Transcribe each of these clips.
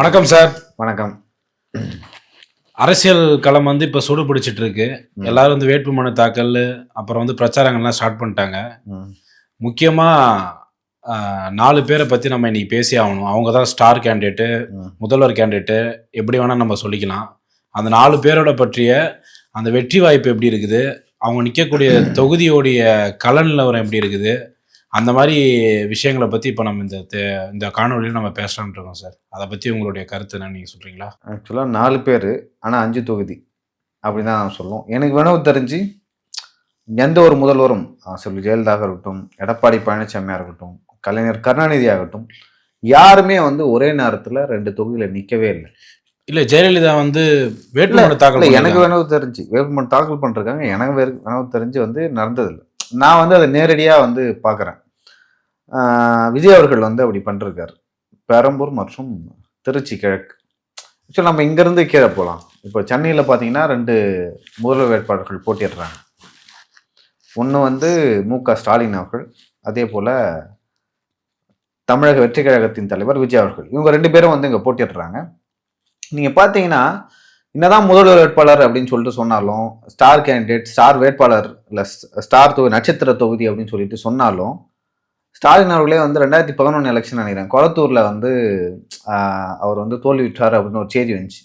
வணக்கம் சார். வணக்கம். அரசியல் களம் இப்போ சூடு பிடிச்சிட்டு இருக்கு. எல்லாரும் வேட்புமனு தாக்கல், அப்புறம் பிரச்சாரங்கள்லாம் ஸ்டார்ட் பண்ணிட்டாங்க. முக்கியமாக 4 பேரை பற்றி நம்ம இன்னைக்கு பேசி ஆகணும். அவங்க தான் ஸ்டார் கேண்டிடேட்டு, முதல்வர் கேண்டிடேட்டு, எப்படி வேணால் நம்ம சொல்லிக்கலாம். அந்த 4 பேரோட பற்றிய அந்த வெற்றி வாய்ப்பு எப்படி இருக்குது, அவங்க நிற்கக்கூடிய தொகுதியோடைய கள நிலவரம் எப்படி இருக்குது, அந்த மாதிரி விஷயங்களை பற்றி இப்போ நம்ம இந்த காணொலியில் நம்ம பேசலாம்னு இருக்கோம் சார். அதை பற்றி உங்களுடைய கருத்து என்ன, நீங்கள் சொல்கிறீங்களா? ஆக்சுவலாக 4 பேர், ஆனால் 5 தொகுதி அப்படி தான் நான் சொல்லுவோம். எனக்கு வேணும் தெரிஞ்சு எந்த ஒரு முதல்வரும் சொல்லி ஜெயலலிதாக இருக்கட்டும், எடப்பாடி பழனிசாமியாக இருக்கட்டும், கலைஞர் கருணாநிதி ஆகட்டும், யாருமே ஒரே நேரத்தில் 2 தொகுதியில் நிற்கவே இல்லை. இல்லை, ஜெயலலிதா வேட்புமனு தாக்கல், எனக்கு வேணும் தெரிஞ்சு வேட்புமனு தாக்கல் பண்ணிருக்காங்க. எனக்கு வேணும் தெரிஞ்சு நடந்ததில்லை. நான் அதை நேரடியாக பார்க்குறேன். விஜய் அவர்கள் அப்படி பண்ணிருக்காரு. பெரம்பூர் மற்றும் திருச்சி கிழக்கு. ஆக்சுவலாக நம்ம இங்கேருந்து கீழே போகலாம். இப்போ சென்னையில் பார்த்தீங்கன்னா 2 முதல்வர் வேட்பாளர்கள் போட்டிடுறாங்க. ஒன்று மு.க. ஸ்டாலின் அவர்கள், அதே போல் தமிழக வெற்றி கழகத்தின் தலைவர் விஜய் அவர்கள். இவங்க 2 பேரும் இங்கே போட்டிடுறாங்க. நீங்கள் பார்த்தீங்கன்னா என்னதான் முதல்வர் வேட்பாளர் அப்படின்னு சொல்லிட்டு சொன்னாலும், ஸ்டார் கேண்டிடேட், ஸ்டார் வேட்பாளர், இல்லை ஸ்டார் நட்சத்திர தொகுதி அப்படின்னு சொல்லிட்டு சொன்னாலும், ஸ்டாலின் அவர்களே 2011 எலெக்ஷன் நினைக்கிறேன், கொளத்தூரில் அவர் தோல்வியுற்றார் அப்படின்னு ஒரு செய்தி வந்துச்சு.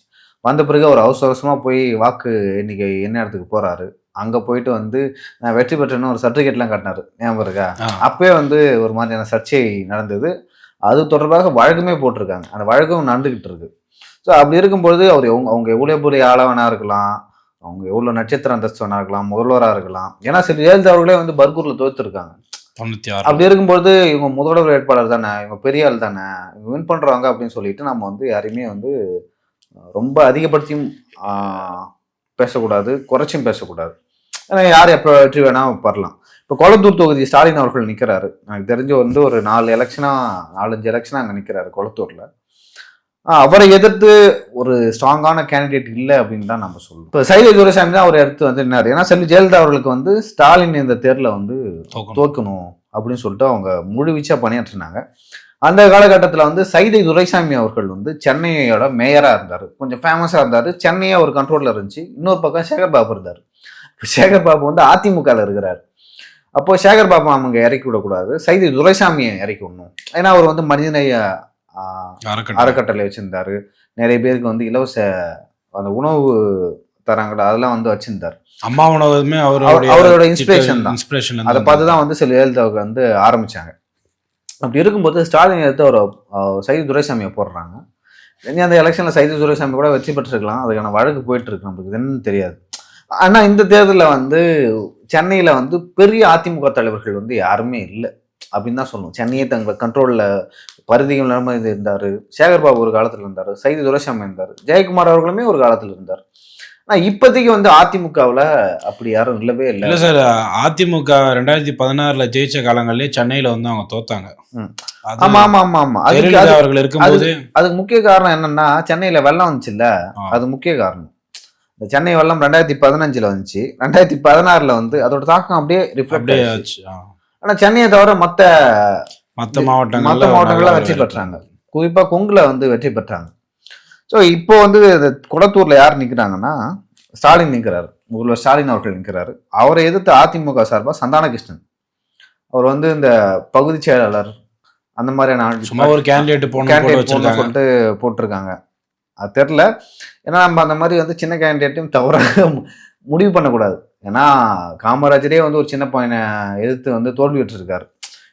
வந்த பிறகு அவர் அவசரமாக போய் வாக்கு எண்ணிக்கை இடத்துக்கு போகிறாரு. அங்கே போயிட்டு நான் வெற்றி பெற்றேன்னு ஒரு சர்டிஃபிகேட்லாம் காட்டினார். ஞாபகம் இருக்கா? அப்பவே ஒரு மாதிரியான சர்ச்சை நடந்தது. அது தொடர்பாக வழக்குமே போட்டிருக்காங்க. அந்த வழக்கும் நடந்துக்கிட்டு இருக்கு. ஸோ அப்படி இருக்கும்பொழுது அவங்க எவ்வளோ பெரிய ஆளவனாக இருக்கலாம், அவங்க எவ்வளோ நட்சத்திர அந்தஸ்தவனாக இருக்கலாம், முதல்வராக இருக்கலாம். ஏன்னா சில ஜெயலலிதா அவர்களே பர்கூரில் தோத்துருக்காங்க. அப்படி இருக்கும்பொழுது இவங்க முதல்வர் வேட்பாளர் தானே, இவங்க பெரிய ஆள் தானே, இவங்க வின் பண்ணுறாங்க அப்படின்னு சொல்லிட்டு நம்ம யாரையுமே ரொம்ப அதிகப்படுத்தியும் பேசக்கூடாது, குறைச்சும் பேசக்கூடாது. ஏன்னா யார் எப்போ வெற்றி வேணால் வரலாம். இப்போ கொளத்தூர் தொகுதி ஸ்டாலின் அவர்கள் நிற்கிறாரு. எனக்கு தெரிஞ்சு ஒரு 4-5 எலெக்ஷனாக அங்கே நிற்கிறாரு கொளத்தூரில். அவரை எதிர்த்து ஒரு ஸ்ட்ராங்கான கேண்டிடேட் இல்லை அப்படின்னு தான் நம்ம சொல்லுவோம். இப்போ சைதை துரைசாமி தான் அவர் எடுத்து நின்னாரு. ஏன்னா செல்வி ஜெயலலிதா அவர்களுக்கு ஸ்டாலின் இந்த தேர்தலில் தோக்கணும் அப்படின்னு சொல்லிட்டு அவங்க முழுவீச்சா பணியாற்றினாங்க. அந்த காலகட்டத்தில் சைதை துரைசாமி அவர்கள் சென்னையோட மேயராக இருந்தார். கொஞ்சம் ஃபேமஸாக இருந்தார். சென்னையே ஒரு கண்ட்ரோலில் இருந்துச்சு. இன்னொரு பக்கம் சேகர் பாபு இருந்தார். இப்போ சேகர் பாபு அதிமுகவில் இருக்கிறார். அப்போ சேகர் பாபு அவங்க இறக்கி விடக்கூடாது, சைதை துரைசாமியை இறக்கி விடணும். ஏன்னா அவர் மனிதநேய அறக்கட்டளை வச்சிருந்தாரு. நிறைய பேருக்கு இலவச அந்த உணவு தராங்கடா அதெல்லாம் வச்சிருந்தாரு. அம்மா உணவுமே அவரோட இன்ஸ்பிரேஷன் தான். அதை பார்த்துதான் சில ஜெயலலிதாவுக்கு ஆரம்பிச்சாங்க. அப்படி இருக்கும்போது ஸ்டாலின் எடுத்து அவர் சைதை துரைசாமியை போடுறாங்க. அந்த எலெக்ஷன்ல சைதை துரைசாமி கூட வெற்றி பெற்றிருக்கலாம். அதுக்கான வழக்கு போயிட்டு இருக்கு, நமக்கு என்னன்னு தெரியாது. ஆனா இந்த தேர்தலில் சென்னையில பெரிய அதிமுக தலைவர்கள் யாருமே இல்லை அப்படின்னு தான் சொல்லணும். சென்னையை தங்கள் கண்ட்ரோலில் பரிதிகள் நிலைமை இருந்தார். சேகர் பாபு ஒரு காலத்தில் இருந்தார். சைதை துரைசாமி இருந்தார். ஜெயக்குமார் அவர்களுமே ஒரு காலத்தில் இருந்தார். ஆனால் இப்போதைக்கு அதிமுகவில் அப்படி யாரும் இல்லவே இல்லை. இல்லை சார், அதிமுக 2016 ஜெயிச்ச காலங்கள்லேயே சென்னையில் அவங்க தோத்தாங்க. ஆமா ஆமா ஆமா ஆமா அவர்கள் இருக்கும்போது அதுக்கு முக்கிய காரணம் என்னன்னா, சென்னையில வெள்ளம் வந்துச்சு இல்ல, அது முக்கிய காரணம். இந்த சென்னை வெள்ளம் 2015 வந்துச்சு. 2016 அதோட தாக்கம் அப்படியே ரிஃப்ளெக்ட் ஆச்சு. ஆனா சென்னையை தவிர மற்ற மாவட்டங்கள்ல வெற்றி பெற்றாங்க. குறிப்பா கொங்குல வெற்றி பெற்றாங்க. ஸோ இப்போ குளத்தூர்ல யார் நிக்கிறாங்கன்னா, ஸ்டாலின் நிற்கிறாரு. முதல்வர் ஸ்டாலின் அவர்கள் நிற்கிறாரு. அவரை எதிர்த்து அதிமுக சார்பா சந்தானகிருஷ்ணன் அவர் இந்த பகுதி செயலாளர் அந்த மாதிரியான ஒரு கேண்டிடேட் சொல்லிட்டு போட்டிருக்காங்க. அது தெரியல. ஏன்னா நம்ம அந்த மாதிரி சின்ன கேண்டிடேட்டையும் தவறாக முடிவு பண்ணக்கூடாது. ஏன்னா காமராஜரே ஒரு சின்ன பையனை எதிர்த்து தோல்வி பெற்றிருக்காரு.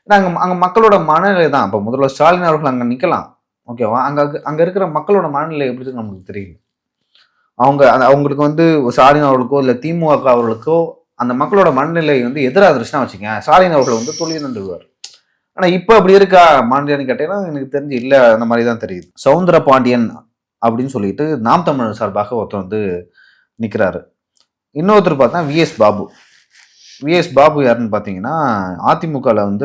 ஏன்னா அங்கே மக்களோட மனநிலை தான். இப்போ முதல்வர் ஸ்டாலின் அவர்கள் அங்கே நிற்கலாம், ஓகேவா. அங்கே இருக்கிற மக்களோட மனநிலை எப்படி இருக்கு நமக்கு தெரியல. அவங்களுக்கு ஸ்டாலின் அவர்களுக்கோ இல்லை திமுக அவர்களுக்கோ அந்த மக்களோட மனநிலை எதிராக இருந்துச்சுன்னா வச்சுக்கேன், ஸ்டாலின் அவர்கள் தோல்வி தந்துடுவார். ஆனால் இப்போ அப்படி இருக்கா மனநிலைன்னு கேட்டீங்கன்னா எனக்கு தெரிஞ்சு இல்லை, அந்த மாதிரி தான் தெரியுது. சவுந்தர பாண்டியன் அப்படின்னு சொல்லிட்டு நாம் தமிழர் சார்பாக ஒருத்தர் நிற்கிறாரு. இன்னொருத்தர் பார்த்தா விஎஸ் பாபு. விஎஸ் பாபு யாருன்னு பார்த்தீங்கன்னா அதிமுகவில்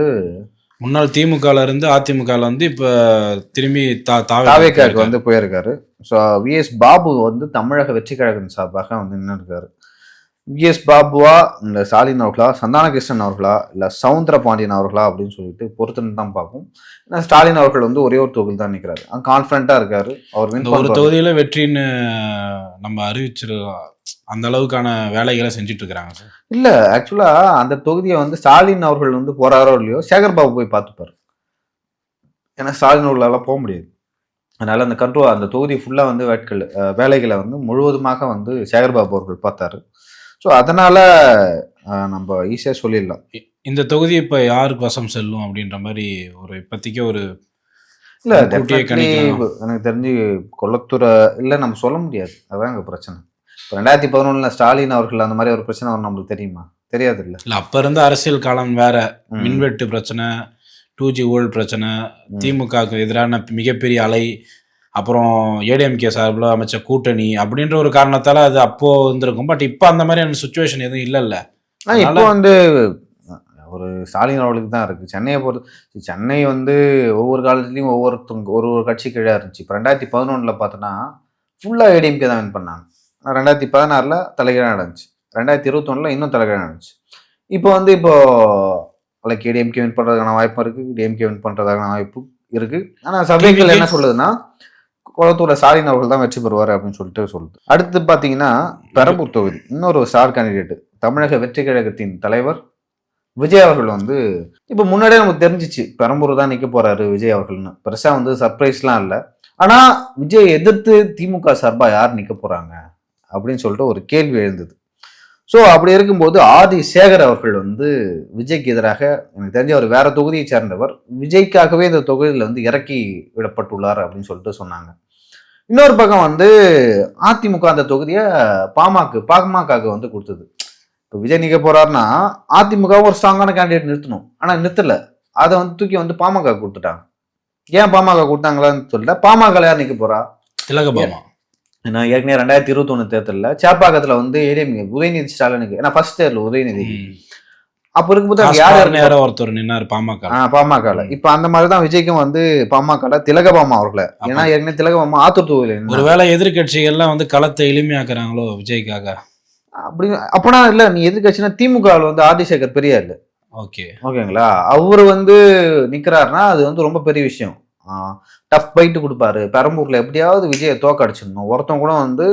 முன்னாள் திமுகவில் இருந்து அதிமுகவில் இப்போ திரும்பி தாவேக்காவுக்கு போயிருக்காரு. ஸோ விஎஸ் பாபு தமிழக வெற்றி கழகம் சார்பாக நின்று இருக்காரு. விஎஸ் பாபுவா, இந்த ஸ்டாலின் அவர்களா, சந்தானகிருஷ்ணன் அவர்களா, இல்லை சவுந்தர பாண்டியன் அவர்களா அப்படின்னு சொல்லிட்டு பொறுத்துன்னு தான் பார்க்கும். ஏன்னா ஸ்டாலின் அவர்கள் வந்து ஒரே ஒரு தொகுதி தான் நிற்கிறாரு, கான்ஃபிடண்டா இருக்காரு. அவர் வின் ஒரு தொகுதியில வெற்றின்னு நம்ம அறிவிச்சிருக்கோம். அந்த அளவுக்கான வேலைகளை செஞ்சுட்டு இருக்கிறாங்க சார். இல்ல ஆக்சுவலா அந்த தொகுதியை வந்து ஸ்டாலின் அவர்கள் வந்து போறாரோ இல்லையோ சேகர் பாபு போய் பார்த்துப்பாரு. ஏன்னா ஸ்டாலின் அவர்களால போக முடியாது. அதனால அந்த கண்ட்ரோல் அந்த தொகுதி ஃபுல்லா வந்து வேலைகளை வந்து முழுவதுமாக வந்து சேகர் பாபு அவர்கள் பார்த்தாரு. ஸோ அதனால நம்ம ஈஸியா சொல்லிடலாம். இந்த தொகுதி இப்ப யாருக்கு வசம் செல்லும் அப்படின்ற மாதிரி ஒரு இப்போதைக்கு ஒரு இல்ல எனக்கு தெரிஞ்சு கொளத்தூரை இல்லை நம்ம சொல்ல முடியாது. அதான் எங்க பிரச்சனை. இப்போ 2011 ஸ்டாலின் அவர்கள் அந்த மாதிரி ஒரு பிரச்சனை வரும், நம்மளுக்கு தெரியுமா? தெரியாது. இல்லை அப்ப இருந்த அரசியல் காலம் வேற. மின்வெட்டு பிரச்சனை, 2G ஊழல் பிரச்சனை, திமுகவுக்கு எதிரான மிகப்பெரிய அலை, அப்புறம் ஏடிஎம்கே சார்பில் அமைச்ச கூட்டணி அப்படின்ற ஒரு காரணத்தால அது அப்போ இருந்திருக்கும். பட் இப்போ அந்த மாதிரியான சுச்சுவேஷன் எதுவும் இல்லைல்ல. இப்போ வந்து ஒரு ஸ்டாலின் அவர்களுக்கு தான் இருக்கு. சென்னையை பொறுத்து சென்னை வந்து ஒவ்வொரு காலத்துலையும் ஒரு கட்சி கீழே இருந்துச்சு. இப்போ 2011 பார்த்தோன்னா ஃபுல்லாக ஏடிஎம்கே தான் வின் பண்ணாங்க. 2016 தலைகீழாக நடந்துச்சு. 2021 இன்னும் தலைகீழாக நடந்துச்சு. இப்போ வந்து லைக் ஏடிஎம்கே வின் பண்ணுறதுக்கான வாய்ப்பு இருக்குது, டிஎம்கே வின் பண்ணுறதுக்கான வாய்ப்பு இருக்குது. ஆனால் சபைகள் என்ன சொல்லுதுன்னா குளத்தூர்ல ஸ்டாலின் அவர்கள் தான் வெற்றி பெறுவார் அப்படின்னு சொல்லிட்டு சொல்லுது. அடுத்து பார்த்தீங்கன்னா பெரம்பூர் தொகுதி இன்னொரு ஸ்டார் கேண்டிடேட் தமிழக வெற்றி கழகத்தின் தலைவர் விஜய் அவர்கள் வந்து இப்போ முன்னாடியே நமக்கு தெரிஞ்சிச்சு பெரம்பூர் தான் நிற்க போறாரு விஜய் அவர்கள்னு. பெருசா வந்து சர்ப்ரைஸ்லாம் இல்லை. ஆனா விஜய் எதிர்த்து திமுக சார்பா யார் நிற்க போறாங்க அப்படின்னு சொல்லிட்டு ஒரு கேள்வி எழுந்தது. ஸோ அப்படி இருக்கும்போது ஆதி சேகர் அவர்கள் வந்து விஜய்க்கு எதிராக, எனக்கு தெரிஞ்ச அவர் வேற தொகுதியை சேர்ந்தவர், விஜய்க்காகவே இந்த தொகுதியில் வந்து இறக்கி விடப்பட்டுள்ளார் அப்படின்னு சொல்லிட்டு சொன்னாங்க. இன்னொரு பக்கம் வந்து அதிமுக அந்த தொகுதியை பாமக வந்து கொடுத்தது. இப்போ விஜய் நிற்க போறாருன்னா அதிமுக ஒரு ஸ்ட்ராங்கான கேண்டிடேட் நிறுத்தணும், ஆனா நிறுத்தல. அதை வந்து தூக்கி வந்து பாமக கொடுத்துட்டாங்க. ஏன் பாமக கொடுத்தாங்களான்னு சொல்லல. பாமக யார் நிற்க போறா? திலகபாமா. ஏன்னா ஏற்கனவே 2021 தேர்தலில் சேப்பாக்கத்துல வந்து உதயநிதி ஸ்டாலினுக்கு, ஏன்னா ஃபர்ஸ்ட் தேர்தல் உதயநிதி அப்ப இருக்கும்போது யாரு ஒருத்தர் நின்னாரு பாமக. இப்ப அந்த மாதிரிதான் விஜய்க்கும் வந்து பாமக திலகபாமா அவர்களை, ஏன்னா ஏற்கனவே திலகபாமா ஆத்தூர் தொகுதியில ஒருவேளை எதிர்கட்சிகள்லாம் வந்து களத்தை எளிமையாக்குறாங்களோ விஜய்க்காக. அப்படி அப்பனா இல்ல, நீ எதிர்கட்சினா திமுக வந்து ஆதிசேகர் பெரியார் இல்ல, ஓகேங்களா, அவரு வந்து நிக்கிறாருன்னா அது வந்து ரொம்ப பெரிய விஷயம். டஃப் பைட்டு கொடுப்பாரு. பெரம்பூர்ல எப்படியாவது விஜயை தோக்கடிச்சிடணும். ஒருத்தவங்க கூட வந்து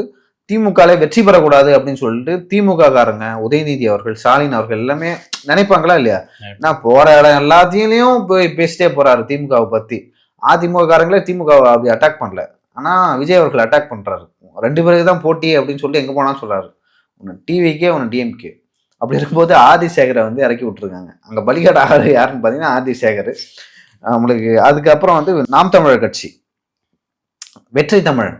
திமுகலே வெற்றி பெறக்கூடாது அப்படின்னு சொல்லிட்டு திமுக காரங்க, உதயநிதி அவர்கள், ஸ்டாலின் அவர்கள் எல்லாமே நினைப்பாங்களா இல்லையா? நான் போற இடம் எல்லாத்தையும் போய் பேசிட்டே போறாரு திமுகவை பத்தி. அதிமுக காரங்களே திமுகவை அப்படி அட்டாக் பண்ணல, ஆனா விஜய் அவர்கள் அட்டாக் பண்றாரு. 2 பேருக்கு தான் போட்டி அப்படின்னு சொல்லி எங்க போனா சொல்றாரு. ஒன்னு டிவிக்கே, ஒன்னு டிஎம்கே. அப்படி இருக்கும்போது ஆதிசேகரை வந்து இறக்கி விட்டுருக்காங்க. அங்க பலிகாட் ஆறு யாருன்னு பாத்தீங்கன்னா ஆதிசேகர். நம்மளுக்கு அதுக்கப்புறம் வந்து நாம் தமிழர் கட்சி வெற்றி தமிழன்.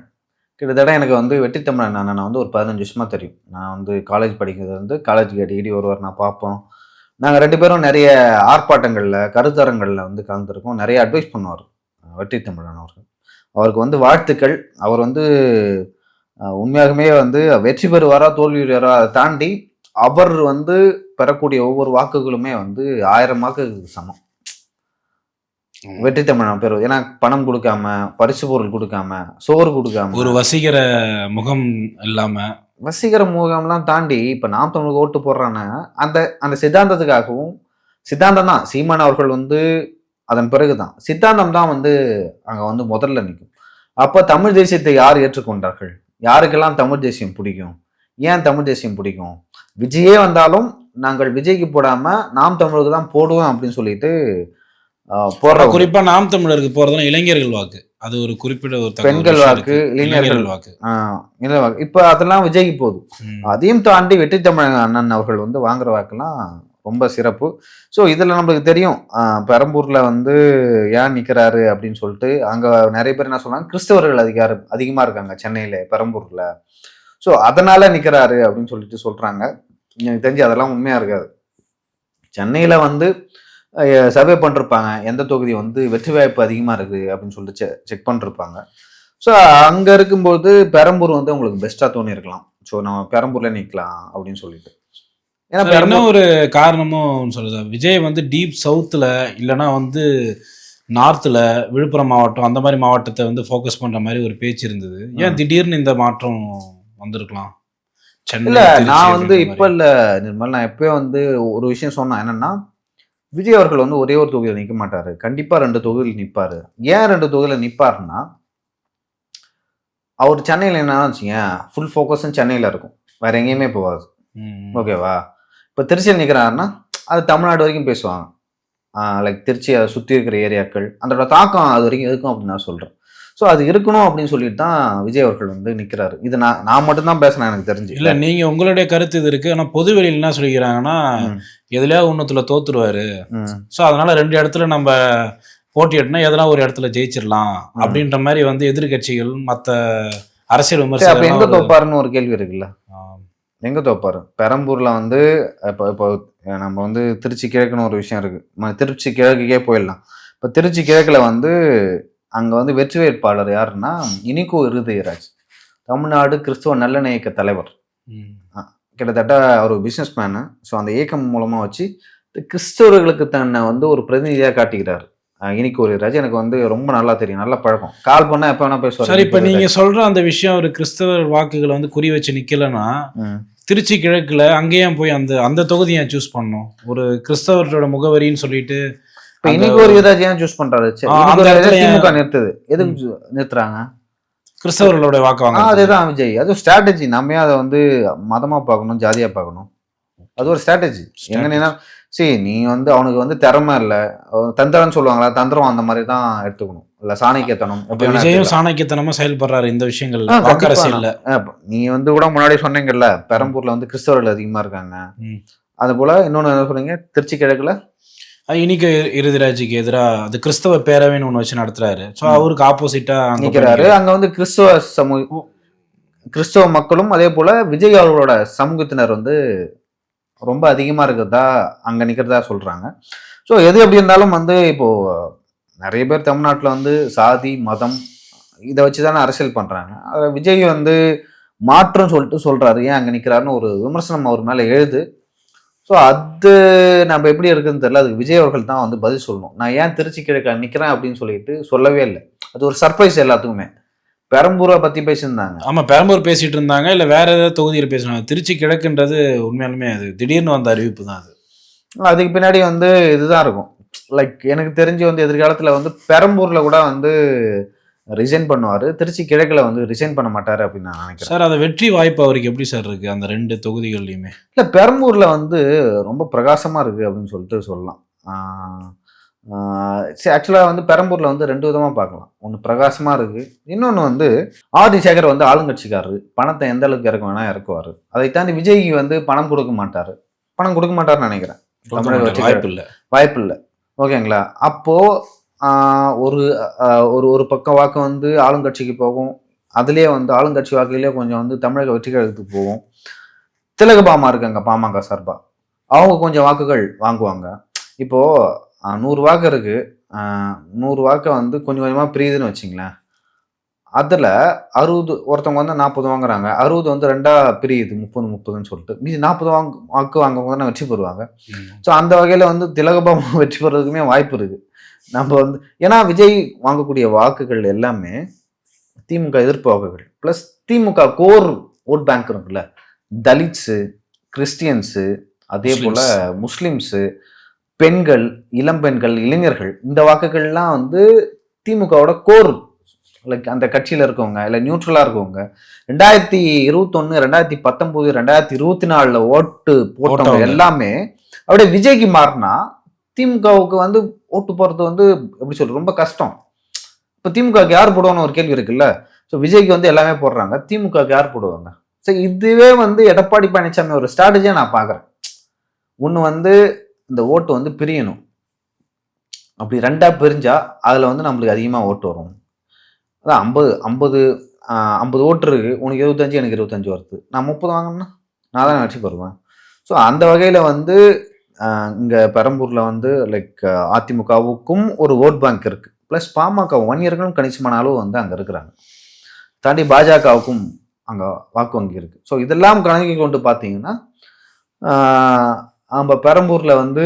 கிட்டத்தட்ட எனக்கு வந்து வெற்றி தமிழன் நான் வந்து ஒரு 15 வருஷமா தெரியும். நான் வந்து காலேஜ் படிக்கிறது வந்து காலேஜுக்கு அடிக்கடி ஒருவர் நான் பார்ப்போம். நாங்கள் 2 பேரும் நிறைய ஆர்ப்பாட்டங்களில், கருத்தரங்களில் வந்து கலந்துருக்கோம். நிறைய அட்வைஸ் பண்ணுவார் வெற்றி தமிழன் அவர்கள். அவருக்கு வந்து வாழ்த்துக்கள். அவர் வந்து உண்மையாகவே வந்து வெற்றி பெறுவாரா தோல்வி பெறுவாரா அதை தாண்டி அவர் வந்து பெறக்கூடிய ஒவ்வொரு வாக்குகளுமே வந்து 1000 வாக்குகளுக்கு சமம். வெற்றி தமிழன் பேர், ஏன்னா பணம் கொடுக்காம, பரிசு பொருள் கொடுக்காம, சோறு கொடுக்காம, ஒரு வசீகர முகம் இல்லாம, வசீகர முகம்லாம் தாண்டி இப்ப நாம் தமிழுக்கு ஓட்டு போடுறான்னு அந்த சித்தாந்தத்துக்காகவும், சித்தாந்தம் தான் சீமான் அவர்கள் வந்து அதன் பிறகுதான் சித்தாந்தம் தான் வந்து அங்க வந்து முதல்ல நிற்கும். அப்ப தமிழ் தேசியத்தை யார் ஏற்றுக்கொண்டார்கள்? யாருக்கெல்லாம் தமிழ் தேசியம் பிடிக்கும்? ஏன் தமிழ் தேசியம் பிடிக்கும்? விஜயே வந்தாலும் நாங்கள் விஜய்க்கு போடாம நாம் தமிழுக்கு தான் போடுவோம் அப்படின்னு சொல்லிட்டு போடுற. குறிப்பா நாம் தமிழருக்கு போறதுனா இளைஞர்கள் வாக்கு, அது ஒரு குறிப்பிட்ட ஒரு பெண்கள் வாக்கு, இளைஞர்கள் வாக்கு. இப்ப அதெல்லாம் விஜய்க்கு போகுது. அதையும் தாண்டி வெற்றி தமிழ் அண்ணன் அவர்கள் வந்து வாங்குற வாக்கெல்லாம் ரொம்ப சிறப்பு. ஸோ இதுல நம்மளுக்கு தெரியும் பெரம்பூர்ல வந்து ஏன் நிக்கிறாரு அப்படின்னு சொல்லிட்டு. அங்க நிறைய பேர் என்ன சொல்றாங்க, கிறிஸ்தவர்கள் அதிகமா இருக்காங்க சென்னையில, பெரம்பூர்ல. ஸோ அதனால நிக்கிறாரு அப்படின்னு சொல்லிட்டு சொல்றாங்க. எனக்கு தெரிஞ்சு அதெல்லாம் உண்மையா இருக்காது. சென்னையில வந்து சர்வே பண்ணிருப்பாங்க எந்த தொகுதி வந்து வெற்றி வாய்ப்பு அதிகமா இருக்கு அப்படின்னு சொல்லிட்டு செக் பண்ணிருப்பாங்க. ஸோ அங்க இருக்கும்போது பெரம்பூர் வந்து உங்களுக்கு பெஸ்டா தோணி இருக்கலாம். ஸோ நம்ம பெரம்பூர்ல நிற்கலாம் அப்படின்னு சொல்லிட்டு. ஏன்னா என்ன ஒரு காரணமும் சொல்லுது, விஜய் வந்து டீப் சவுத்துல இல்லைன்னா வந்து நார்த்ல விழுப்புரம் மாவட்டம் அந்த மாதிரி மாவட்டத்தை வந்து ஃபோக்கஸ் பண்ற மாதிரி ஒரு பேச்சு இருந்தது. ஏன் திடீர்னு இந்த மாற்றம் வந்திருக்கலாம்? சென்னை, இல்ல திருச்சி நான் வந்து அப்படின்ற இப்ப மாதிரி. இல்ல நிர்மல், நான் எப்பயோ வந்து ஒரு விஷயம் சொன்னேன் என்னன்னா, விஜய் அவர்கள் வந்து ஒரே ஒரு தொகுதியில நிக்க மாட்டாரு, கண்டிப்பா 2 தொகுதியில் நிப்பாரு. ஏன் 2 தொகுதியில நிப்பாருன்னா, அவர் சென்னையில என்னன்னு வச்சுங்க, ஃபுல் ஃபோக்கஸும் சென்னையில இருக்கும், வேற எங்கேயுமே போகாது. ம். ஓகேவா? இப்ப திருச்சியில் நிக்கிறாருன்னா அது தமிழ்நாடு வரைக்கும் பேசுவாங்க. லைக் திருச்சி அதை சுற்றி இருக்கிற ஏரியாக்கள், அதோட தாக்கம் அது வரைக்கும் இருக்கும் அப்படின்னு நான் சொல்றேன். ஸோ அது இருக்கணும் அப்படின்னு சொல்லிட்டு தான் விஜய் அவர்கள் வந்து நிற்கிறாரு. இது நான் நான் மட்டும்தான் பேசுனேன் எனக்கு தெரிஞ்சு. இல்ல நீங்க உங்களுடைய கருத்து இது இருக்கு. ஆனா பொது வெளியில என்ன சொல்லிக்கிறாங்கன்னா, ம், எதுலயா ஒண்ணுத்துல தோத்துருவாரு. ம், ஸோ அதனால 2 இடத்துல நம்ம போட்டியிட்டோம்னா எதனா ஒரு இடத்துல ஜெயிச்சிடலாம் அப்படின்ற மாதிரி வந்து எதிர்க்கட்சிகள், மத்த அரசியல் சரி, அப்ப விமர்சகர்கள் எங்க தோப்பாருன்னு ஒரு கேள்வி இருக்குல்ல. ஆ, எங்க தோப்பாரு? பெரம்பூர்ல வந்து இப்போ இப்போ நம்ம வந்து திருச்சி கிழக்குன்னு ஒரு விஷயம் இருக்கு. திருச்சி கிழக்குக்கே போயிடலாம். இப்போ திருச்சி கிழக்குல வந்து அங்க வந்து வெற்றி வேட்பாளர் யாருன்னா இனிகோ இருதயராஜ், தமிழ்நாடு கிறிஸ்துவ நல்லெண்ணெய் இயக்க தலைவர். ம். கிட்டத்தட்ட அவர் பிஸ்னஸ் மேனு. ஸோ அந்த இயக்கம் மூலமா வச்சு கிறிஸ்தவர்களுக்கு தன்னை வந்து ஒரு பிரதிநிதியாக காட்டிக்கிறாரு. இனிகோ இருதயராஜ் எனக்கு வந்து ரொம்ப நல்லா தெரியும், நல்ல பழக்கம். கால் பண்ணா எப்போ வேணா பேசுவார். சரி, இப்ப நீங்க சொல்ற அந்த விஷயம் ஒரு கிறிஸ்தவர் வாக்குகளை வந்து குறி வச்சு நிக்கலன்னா, திருச்சி கிழக்குல அங்கேயும் போய் அந்த அந்த தொகுதியை சூஸ் பண்ணணும். ஒரு கிறிஸ்தவர்களோட முகவரின்னு சொல்லிட்டு இப்ப இனிகோ இருதயராஜ் ஏன் சூஸ் பண்றாரு? திமுக நிறுத்துது, எதுக்கு நிறுத்துறாங்க? கிறிஸ்தவர்களோட வாக்கு வாங்க. அதுதான் விஜய், அது ஸ்ட்ராட்டஜி. நம்ம ஏன் அதை வந்து மதமா பார்க்கணும், ஜாதியா பார்க்கணும்? அது ஒரு ஸ்ட்ராட்டஜி. எங்கன்னா சரி, நீ வந்து அவனுக்கு வந்து திறமை இல்லை, தந்திரம்னு சொல்லுவாங்களா, தந்திரம் அந்த மாதிரி தான் எடுத்துக்கணும், இல்ல சாணக்கியத்தனம். விஜயும் சாணக்கியத்தனமா செயல்படுறாரு இந்த விஷயங்கள்ல, வாக்கு அரசியல்ல. நீ வந்து கூட முன்னாடி சொன்னீங்கல்ல, பெரம்பூர்ல வந்து கிறிஸ்தவர்கள் அதிகமா இருக்காங்க. அது போல இன்னொன்னு என்ன சொன்னீங்க, திருச்சி கிழக்குல இனிகோ இருதயராஜுக்கு எதிராக அது கிறிஸ்தவ பேரவைன்னு ஒண்ணு வச்சு நடத்துறாரு. ஸோ அவருக்கு ஆப்போசிட்டா நிற்கிறாரு. அங்க வந்து கிறிஸ்தவ மக்களும் அதே போல விஜய் அவர்களோட சமூகத்தினர் வந்து ரொம்ப அதிகமா இருக்கிறதா அங்க நிக்கிறதா சொல்றாங்க. ஸோ எது எப்படி இருந்தாலும் வந்து இப்போ நிறைய பேர் தமிழ்நாட்டில் வந்து சாதி மதம் இதை வச்சுதானே அரசியல் பண்றாங்க. அதை விஜய் வந்து மாற்றம் சொல்லிட்டு சொல்றாரு, ஏன் அங்க நிக்கிறாருன்னு ஒரு விமர்சனம் அவர் மேல எழுது. ஸோ அது நம்ம எப்படி இருக்குன்னு தெரியல, அதுக்கு விஜய் அவர்கள் தான் வந்து பதில் சொல்லணும். நான் ஏன் திருச்சி கிழக்கு நிற்கிறேன் அப்படின்னு சொல்லிட்டு சொல்லவே இல்லை. அது ஒரு சர்ப்ரைஸ் எல்லாத்துக்குமே. பெரம்பூரை பற்றி பேசியிருந்தாங்க. ஆமாம், பெரம்பூர் பேசிட்டு இருந்தாங்க, இல்லை வேற ஏதாவது தொகுதியில் பேசினாங்க. திருச்சி கிழக்குன்றது உண்மையாலுமே அது திடீர்னு வந்த அறிவிப்பு தான். அது அதுக்கு பின்னாடி வந்து இதுதான் இருக்கும். லைக் எனக்கு தெரிஞ்சு வந்து எதிர்காலத்தில் வந்து பெரம்பூரில் கூட வந்து ரிசைன் பண்ணுவார், திருச்சி கிழக்கில் வந்து ரிசைன் பண்ண மாட்டார் அப்படின்னு நான் நினைக்கிறேன். சார், அதை வெற்றி வாய்ப்பு அவருக்கு எப்படி சார் இருக்கு அந்த 2 தொகுதிகள்லையுமே? இல்லை, பெரம்பூரில் வந்து ரொம்ப பிரகாசமாக இருக்குது அப்படின்னு சொல்லிட்டு சொல்லலாம். ஆக்சுவலாக வந்து பெரம்பூரில் வந்து 2 விதமாக பார்க்கலாம். ஒன்று பிரகாசமாக இருக்குது, இன்னொன்று வந்து ஆர்டி சேகர் வந்து ஆளுங்கட்சிக்காரரு, பணத்தை எந்த அளவுக்கு இறக்க வேணால் இறக்குவார். அதை தாண்டி விஜய் வந்து பணம் கொடுக்க மாட்டார்னு நினைக்கிறேன். வாய்ப்பு இல்லை. ஓகேங்களா? அப்போது ஒரு ஒரு பக்கம் வாக்கு வந்து ஆளுங்கட்சிக்கு போகும், அதுலேயே வந்து ஆளுங்கட்சி வாக்குலேயே கொஞ்சம் வந்து தமிழக வெற்றி கழகத்துக்கு போகும். திலகபாமா இருக்காங்க பாமக சார்பா, அவங்க கொஞ்சம் வாக்குகள் வாங்குவாங்க. இப்போது 100 வாக்கு இருக்கு, 100 வாக்கை வந்து கொஞ்சம் கொஞ்சமாக பிரியுதுன்னு வச்சிங்களேன். அதில் 60 ஒருத்தவங்க வந்து 40 வாங்குறாங்க, 60 வந்து 2ஆ பிரியுது, 30-30ன்னு சொல்லிட்டு மீதி 40 வாக்கு வாங்கவங்க தான் வெற்றி பெறுவாங்க. ஸோ அந்த வகையில் வந்து திலகபாமா வெற்றி பெறதுக்குமே வாய்ப்பு இருக்குது. நம்ம வந்து ஏன்னா விஜய் வாங்கக்கூடிய வாக்குகள் எல்லாமே திமுக எதிர்ப்பு வாக்குகள், ப்ளஸ் திமுக கோர் ஓட் பேங்க் இருக்குல்ல, தலித்ஸு, கிறிஸ்டியன்ஸு, அதே போல் முஸ்லிம்ஸு, பெண்கள், இளம் பெண்கள், இளைஞர்கள், இந்த வாக்குகள்லாம் வந்து திமுகவோட கோர். லைக் அந்த கட்சியில் இருக்கவங்க இல்லை நியூட்ரலாக இருக்கவங்க 2021, 2019, 2024 ஓட்டு போட்டவங்க எல்லாமே அப்படியே விஜய்க்கு மாறினா திமுகவுக்கு வந்து ஓட்டு போகிறது வந்து எப்படி சொல்றது ரொம்ப கஷ்டம். இப்போ திமுகவுக்கு யார் போடுவான்னு ஒரு கேள்வி இருக்குல்ல. ஸோ விஜய்க்கு வந்து எல்லாமே போடுறாங்க, திமுகவுக்கு யார் போடுவாங்க? ஸோ இதுவே வந்து எடப்பாடி பழனிசாமி ஒரு ஸ்ட்ராட்டஜியாக நான் பார்க்குறேன். ஒன்று வந்து இந்த ஓட்டு வந்து பிரியணும், அப்படி 2ஆ பிரிஞ்சா அதில் வந்து நம்மளுக்கு அதிகமாக ஓட்டு வரும். அதான் 50 ஓட்டு இருக்கு, உனக்கு 25 எனக்கு 25 வருது, நான் 30 வாங்கினா நான் தான் வெற்றி பெறுவேன். ஸோ அந்த வகையில் வந்து இங்கே பெரம்பூரில் வந்து லைக் அதிமுகவுக்கும் ஒரு ஓட் பேங்க் இருக்குது, ப்ளஸ் பாமக வன்னியர்களும் கணிசமான அளவு வந்து அங்கே இருக்கிறாங்க, தாண்டி பாஜகவுக்கும் அங்கே வாக்கு வங்கி இருக்குது. ஸோ இதெல்லாம் கணக்கி கொண்டு பார்த்தீங்கன்னா நம்ம பெரம்பூரில் வந்து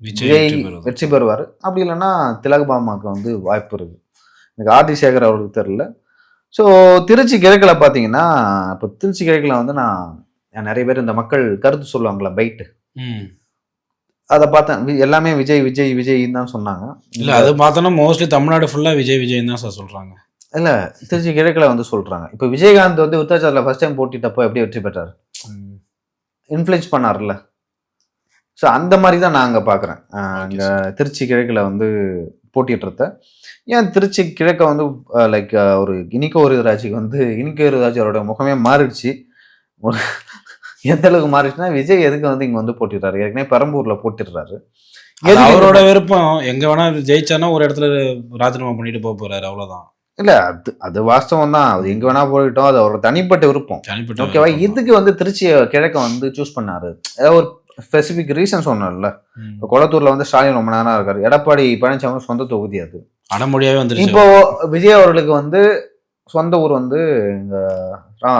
விஜய் வெற்றி பெறுவார். அப்படி இல்லைன்னா திலகபாமாவுக்கு வந்து வாய்ப்பு இருக்குது. எனக்கு ஆர்டி சேகர் அவருக்கு தெரியல, ஸோ திருச்சி கிழக்கில் பார்த்தீங்கன்னா, இப்போ திருச்சி கிழக்கில் வந்து நான் நிறைய பேர் இந்த மக்கள் கருத்து சொல்லுவாங்களா பைட்டு, அதை பார்த்தேன். எல்லாமே விஜய் விஜய் விஜய்ன்னு தான் சொன்னாங்க. இல்லை அது பார்த்தோன்னா மோஸ்ட்லி தமிழ்நாடு ஃபுல்லாக விஜய் விஜய் தான் சார் சொல்கிறாங்க. இல்லை திருச்சி கிழக்கில் வந்து சொல்கிறாங்க. இப்போ விஜயகாந்த் வந்து விருத்தாச்சலத்தில் ஃபர்ஸ்ட் டைம் போட்டிட்டப்போ எப்படி வெற்றி பெற்றார்? இன்ஃப்ளூயன்ஸ் பண்ணார்ல. ஸோ அந்த மாதிரி தான் நான் அங்கே பார்க்குறேன். அங்கே திருச்சி கிழக்கில் வந்து போட்டிடுறத. ஏன் திருச்சி கிழக்க வந்து லைக் ஒரு இனிக்கோ ஒரு ராஜிக்கு வந்து இனிக்கோ ஒரு ராஜி அவரோட முகமே மாறிடுச்சு. எந்த அளவுக்கு மாறிடுச்சுன்னா, விஜய் எதுக்கு வந்து இங்கே வந்து போட்டிடுறாரு? ஏற்கனவே பெரம்பூரில் போட்டிடுறாரு. அவரோட விருப்பம். எங்கே வேணா ஜெயிச்சானா ஒரு இடத்துல ராஜினாமா பண்ணிட்டு போக போறாரு, அவ்வளோதான். இல்லை அது வாஸ்தவம் தான். அது எங்கே வேணா போயிட்டோம், அது அவரோட தனிப்பட்ட விருப்பம். ஓகேவா? இதுக்கு வந்து திருச்சி கிழக்க வந்து சூஸ் பண்ணாரு. ஏதாவது ஒரு ஸ்பெசிபிக் ரீசன் சொன்னோம்ல. இப்போ கொளத்தூர்ல வந்து ஸ்டாலின் ரொம்ப நேரம் இருக்காரு. எடப்பாடி பழனிசாமி சொந்த தொகுதி, அது அடமொழியாவே வந்து. இப்போ விஜய் அவர்களுக்கு வந்து சொந்த ஊர் வந்து இங்க